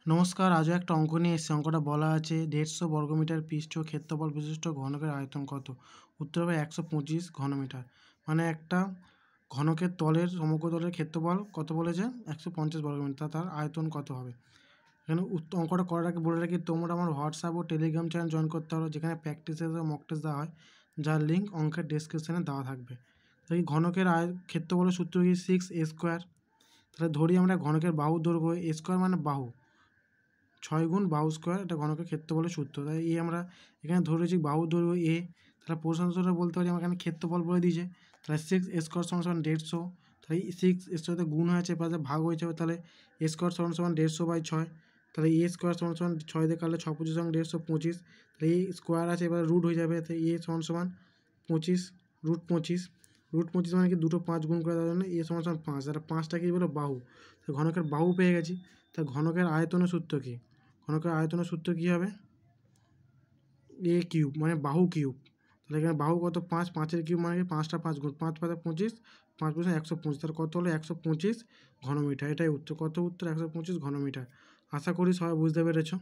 নমস্কার, আজও একটা অঙ্ক নিয়ে এসেছি। অঙ্কটা বলা আছে 150 বর্গমিটার পৃষ্ঠ ক্ষেত্রফল বিশিষ্ট ঘনকের আয়তন কত? উত্তর হবে 125 ঘনমিটার। মানে একটা ঘনকের তলের সমগ্র ক্ষেত্রফল কত বলেছে? 150 বর্গমিটার। তার আয়তন কত হবে? এখানে অঙ্কটা করার আগে বলে রাখি, তোমরা আমার হোয়াটসঅ্যাপ ও টেলিগ্রাম চ্যানেল জয়েন করতে পারো, যেখানে প্র্যাকটিসের মক টেস্ট দেওয়া হয়, যার লিঙ্ক অঙ্কের ডেসক্রিপশানে দেওয়া থাকবে। তো এই ঘনকের ক্ষেত্রফলের সূত্র কি? 6a²। তাহলে ধরি আমরা ঘনকের বাহুর দৈর্ঘ্য, a স্কোয়ার মানে বাহু, 6 গুণ বাহু স্কোয়ার, এটা ঘনকের ক্ষেত্রফলের সূত্র। তাই আমরা এখানে ধরেছি বাহুর দৈর্ঘ্য এ। তাহলে প্রশ্ন উত্তরটা বলতে পারি, আমার এখানে ক্ষেত্রফল বলে দিয়েছে। তাহলে 6a² = 150। তাহলে 6 এর সাথে গুণ হয়েছে, পাশে ভাগ হয়েছে, তাহলে a² = 150/6। তাহলে a² = 6 দিয়ে কাটলে 6 25 150, 25। তাহলে এই স্কোয়ার আছে, এবার রুট হয়ে যাবে। তাই a = 25 √25। √25 মানে কি, দুটো 5 গুণ করে দেওয়ার জন্য a = 5। আর 5টা কি বলো? বাহু। তো ঘনকের বাহু পেয়ে গেছি। তা ঘনকের আয়তনের সূত্র কী? ঘনকের আয়তনের সূত্র কী হবে? a³ মানে বাহু কিউব। তাহলে এখানে বাহু কত? 5, 5-এর কিউব মানে কি 5টা 5 গুণ, 5 5 25, 5 25 125। তাহলে কত হলো? 125 ঘনমিটার। এটাই উত্তর। কত উত্তর? 125 ঘনমিটার। আশা করি সবাই বুঝতে পেরেছো।